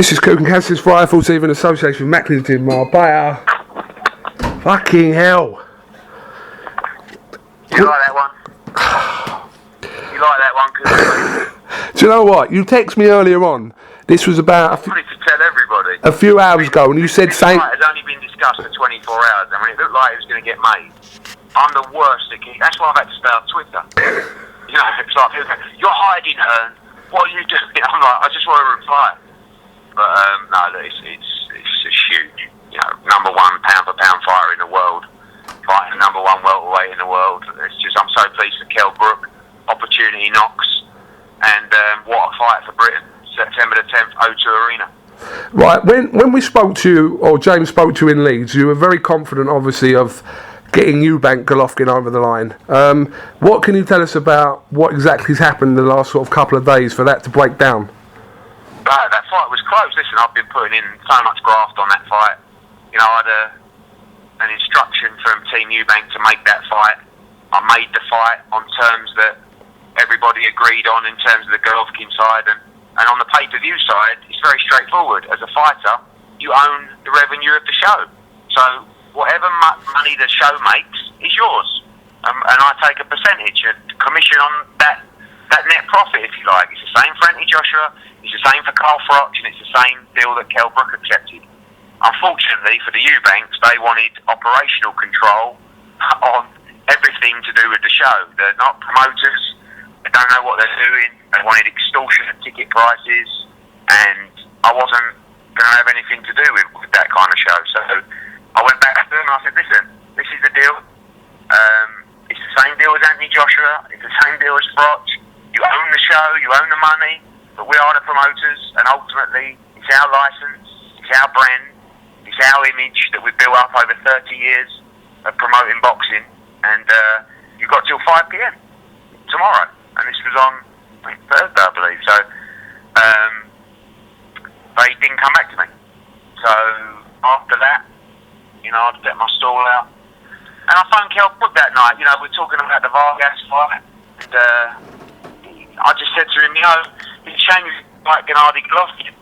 This is KUGAN CASSIUS Rifles, even association with Macklin's in Marbella. Fucking hell. Do you like that one? You like that one, Cause do you know what? You texted me earlier on. This was about I wanted to tell everybody. a few hours ago, and you said this saying. fight has only been discussed for 24 hours. I mean, it looked like it was going to get made. I'm the worst at that's why I've had to stay off Twitter. You know, it's like, you're hiding, Hearn. What are you doing? I'm like, I just want to reply. But no, it's just huge. You know, #1 pound-for-pound fighter in the world, fighting the #1 welterweight in the world. It's just, I'm so pleased for KELL BROOK. Opportunity knocks, and what a fight for Britain. September the 10th, O2 Arena. Right, when we spoke to you, or James spoke to you in Leeds, you were very confident, obviously, of getting EUBANK Golovkin over the line. What can you tell us about what exactly has happened in the last sort of couple of days for that to break down? That fight was close. Listen, I've been putting in so much graft on that fight. You know, I had an instruction from Team EUBANK to make that fight. I made the fight on terms that everybody agreed on in terms of the Golovkin side, and on the pay-per-view side, it's very straightforward. As a fighter, you own the revenue of the show. So whatever money the show makes is yours, and I take a percentage, a commission on that net profit, if you like. It's the same for Anthony Joshua, it's the same for Carl Froch, and it's the same deal that KELL BROOK accepted. Unfortunately for the EUBANKs, they wanted operational control on everything to do with the show. They're not promoters, they don't know what they're doing, they wanted extortionate ticket prices, and I wasn't going to have anything to do with that kind of show. So I went back to them and I said, listen, this is the deal. It's the same deal as Anthony Joshua, it's the same deal as Froch. You own the show, you own the money, but we are the promoters, and ultimately it's our license, it's our brand, it's our image that we've built up over 30 years of promoting boxing, and you've got till 5 PM tomorrow, and this was on Thursday, I believe. So they didn't come back to me. So after that, you know, I'd set my stall out, and I phoned KELL BROOK that night. You know, we're talking about the Vargas fight, and I just said to him, you know, it's a shame you like GENNADY GOLOVKIN.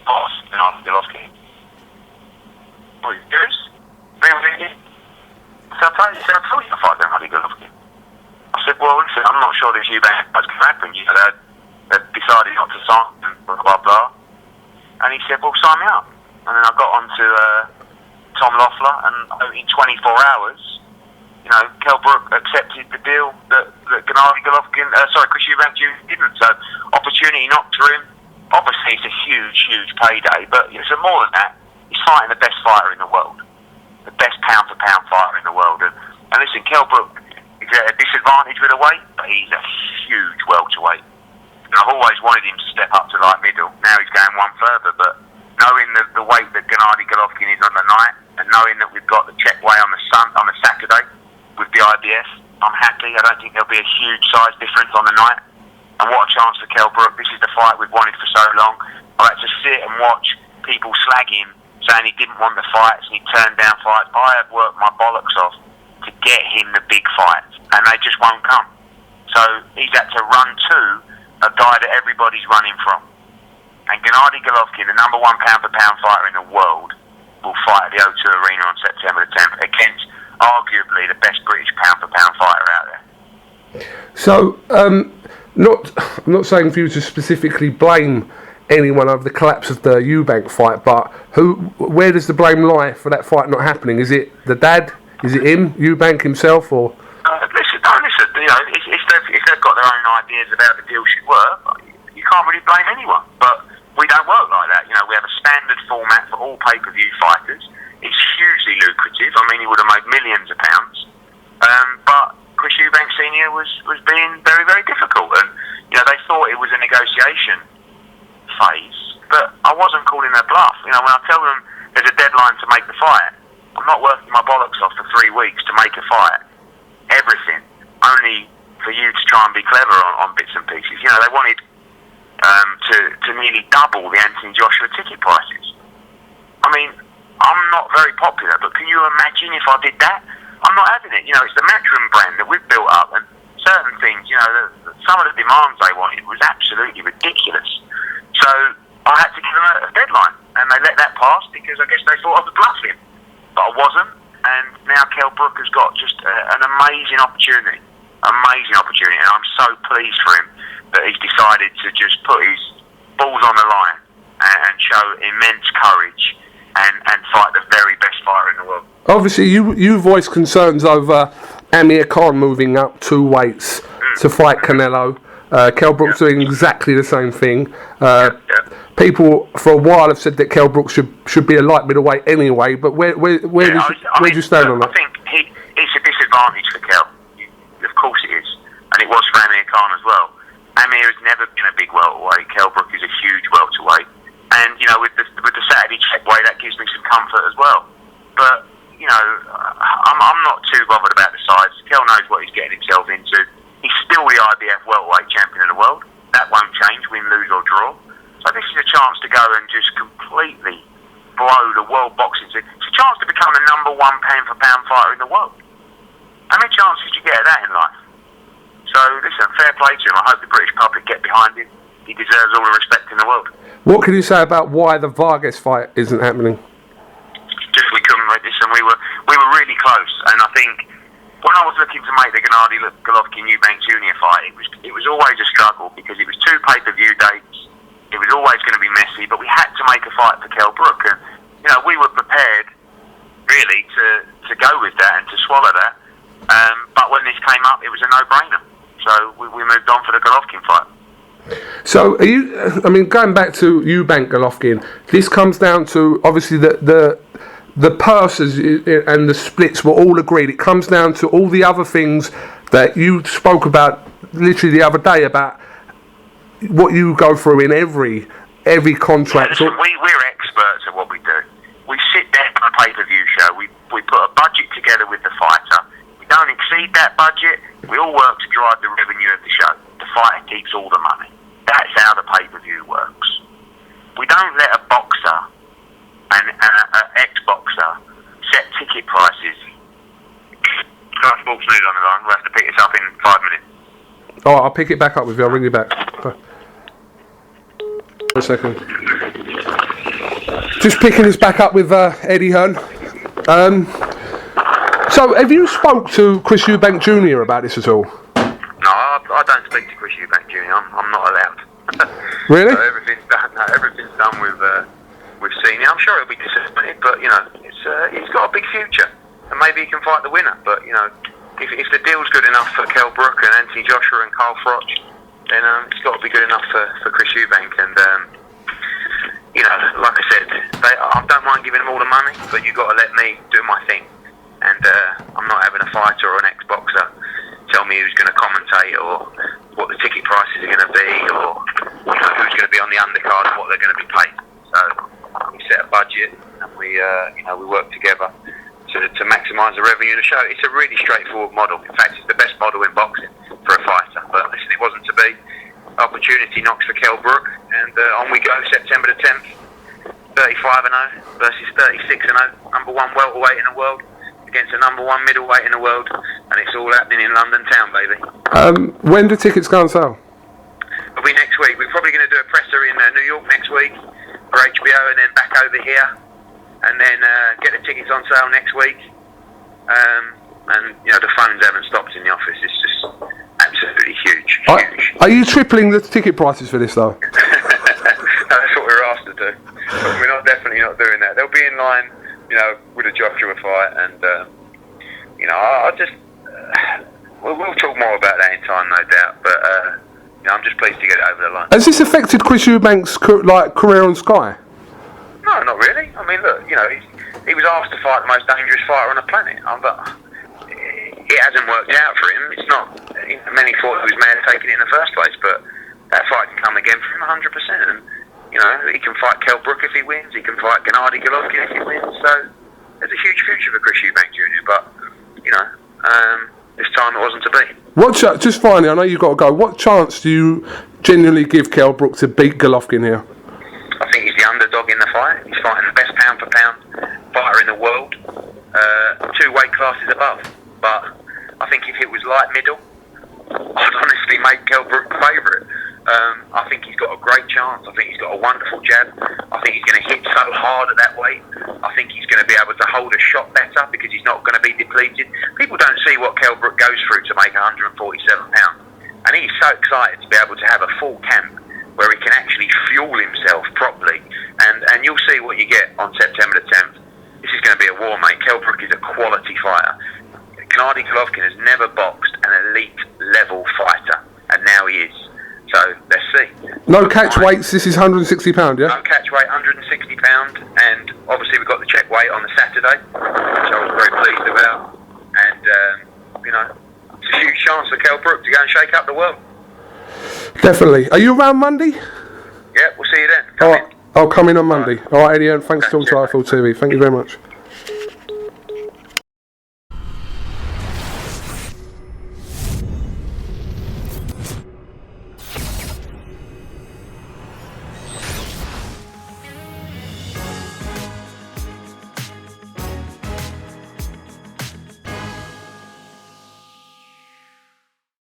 Oh, GENNADY GOLOVKIN. What, are you serious? Really? So I told you to fight GENNADY GOLOVKIN. I said, well, listen, I'm not sure this EUBANK was going to happen. You know, they'd decided not to sign him, blah, blah, blah. And he said, well, sign me up. And then I got on to Tom Loeffler, and in 24 hours, you know, KELL BROOK accepted the deal that GENNADY GOLOVKIN, Chris EUBANK didn't. So opportunity knocked for him. Obviously, it's a huge, huge payday, but it's more than that. He's fighting the best fighter in the world, the best pound-for-pound fighter in the world. And listen, KELL BROOK is at a disadvantage with the weight, but he's a huge welterweight. And I've always wanted him to step up to light middle. Now he's going one further, but knowing the weight that GENNADY GOLOVKIN is on the night, and knowing that we've got the check weigh on the Saturday with the IBF, I'm happy. I don't think there'll be a huge size difference on the night. And what a chance for KELL BROOK. This is the fight we've wanted for so long. I had to sit and watch people slag him, saying he didn't want the fights and he turned down fights. I have worked my bollocks off to get him the big fights, and they just won't come. So he's had to run to a guy that everybody's running from. And GENNADY GOLOVKIN, the #1 pound-for-pound fighter in the world, will fight at the O2 Arena on September the 10th against arguably the best British pound-for-pound fighter out there. So, I'm not saying for you to specifically blame anyone over the collapse of the EUBANK fight, but where does the blame lie for that fight not happening? Is it the dad? Is it him, EUBANK himself, or? Listen. You know, if they've got their own ideas of how the deal should work, you can't really blame anyone. But we don't work like that. You know, we have a standard format for all pay-per-view fighters. It's hugely lucrative. I mean, he would have made millions of pounds. But Chris EUBANK Sr. was being very, very difficult. And, you know, they thought it was a negotiation phase, but I wasn't calling their bluff. You know, when I tell them there's a deadline to make the fight, I'm not working my bollocks off for 3 weeks to make a fight. Everything. Only for you to try and be clever on bits and pieces. You know, they wanted to nearly double the Anthony Joshua ticket prices. I mean, I'm not very popular, but can you imagine if I did that? I'm not having it. You know, it's the Matchroom brand that we've built up, and certain things, you know, some of the demands they wanted was absolutely ridiculous. So So I had to give them a deadline, and they let that pass because I guess they thought I was bluffing, but I wasn't. And now Kell Brook has got just an amazing opportunity, and I'm so pleased for him that he's decided to just put his balls on the line and show immense courage and fight the very best fighter in the world. Obviously, you voiced concerns over Amir Khan moving up 2 weights to fight Canelo. Kell Brook's doing exactly the same thing. People for a while have said that Kell Brook should be a light middleweight anyway, but where do you stand on that? I think it's a disadvantage for Kell. Of course it is, and it was for Amir Khan as well. Amir has never been a big welterweight. Kell Brook is a huge welterweight, and you know, with the Saturday check weight, that gives me some comfort as well. But you know, I'm not too bothered about the size. Kell knows what he's getting himself into. He's still the IBF welterweight champion of the world. That won't change, win, lose or draw. So this is a chance to go and just completely blow the world boxing scene. It's a chance to become the #1 pound-for-pound fighter in the world. How many chances do you get at that in life? So listen, fair play to him. I hope the British public get behind him. He deserves all the respect in the world. What can you say about why the Vargas fight isn't happening? Just we couldn't make this, and we were really close. And I think when I was looking to make the Gennady Golovkin-EUBANK Jr. fight, it was always a struggle because it was 2 pay-per-view dates. It was always going to be messy, but we had to make a fight for Kell Brook, and you know, we were prepared really to go with that and to swallow that. But when this came up, it was a no-brainer. So we moved on for the Golovkin fight. So going back to Eubank Golovkin, this comes down to obviously the purses and the splits were all agreed. It comes down to all the other things that you spoke about literally the other day about what you go through in every contract. Listen, we're experts at what we do. We sit there on a pay-per-view show. We put a budget together with the fighter. We don't exceed that budget. We all work to drive the revenue of the show. The fighter keeps all the money. That's how the pay-per-view works. We don't let a boxer and an ex-boxer set ticket prices. Sports News on the line. We'll have to pick this up in 5 minutes. Oh, I'll pick it back up with you. I'll ring you back. Bye. A second. Just picking this back up with Eddie Hearn. So, have you spoke to Chris Eubank Jr. about this at all? No, I don't speak to Chris Eubank Jr. I'm not allowed. Really? So everything's done. No, everything's done with Senior. I'm sure he'll be disappointed, but you know, he's got a big future, and maybe he can fight the winner. But you know, if the deal's good enough for Kell Brook and Anthony Joshua and Carl Froch, then it's got to be good enough for Chris Eubank. And you know, like I said, I don't mind giving them all the money, but you've got to let me do my thing. And I'm not having a fighter or an ex-boxer tell me who's going to commentate or what the ticket prices are going to be, or you know, who's going to be on the undercard and what they're going to be paid. So we set a budget and we work together to maximise the revenue of the show. It's a really straightforward model. In fact, it's the best model in boxing for a fighter. But listen, it wasn't to be. Opportunity knocks for Kell Brook, and on we go. September the 10th, 35-0 versus 36-0, #1 welterweight in the world against the #1 middleweight in the world, and it's all happening in London town, baby. When do tickets go on sale? It'll be next week. We're probably going to do a presser in New York next week for HBO, and then back over here, and then get the tickets on sale next week. And you know, the phones haven't stopped in the office. It's just absolutely huge. Are you tripling the ticket prices for this though? No, that's what we're asked to do. But we're definitely not doing that. They'll be in line, you know, with a Joshua fight, and you know, we'll talk more about that in time, no doubt. But you know, I'm just pleased to get it over the line. Has this affected Chris Eubank's career on Sky? No, not really. I mean, look, you know, he was asked to fight the most dangerous fighter on the planet. But it hasn't worked out for him. It's not. Many thought he was mad taking it in the first place, but that fight can come again for him 100%. And you know, he can fight Kell Brook if he wins. He can fight Gennady Golovkin if he wins. So there's a huge future for Chris Eubank Jr. But you know, this time it wasn't to be. Just finally, I know you've got to go. What chance do you genuinely give Kell Brook to beat Golovkin here? I think he's the underdog in the fight. He's fighting the best pound-for-pound fighter in the world, 2 weight classes above. But I think if it was light middle, I'd honestly make Kell Brook the favourite. I think he's got a great chance chance. I think he's got a wonderful jab. I think he's going to hit so hard at that weight. I think he's going to be able to hold a shot better because he's not going to be depleted. People don't see what Kell Brook goes through to make 147 pounds. And he's so excited to be able to have a full camp where he can actually fuel himself properly. And you'll see what you get on September the 10th. This is going to be a war, mate. Kell Brook is a quality fighter. GENNADY GOLOVKIN has never boxed an elite level fighter, and now he is. So let's see. No catch weights. This is £160, yeah. No catch weight, £160, and obviously we've got the check weight on the Saturday, which I was very pleased about. And you know, it's a huge chance for Kell Brook to go and shake up the world. Definitely. Are you around Monday? Yeah, we'll see you then. All right. I'll come in on Monday. All right, Eddie, and thanks for talking to iFull TV. Thank you very much.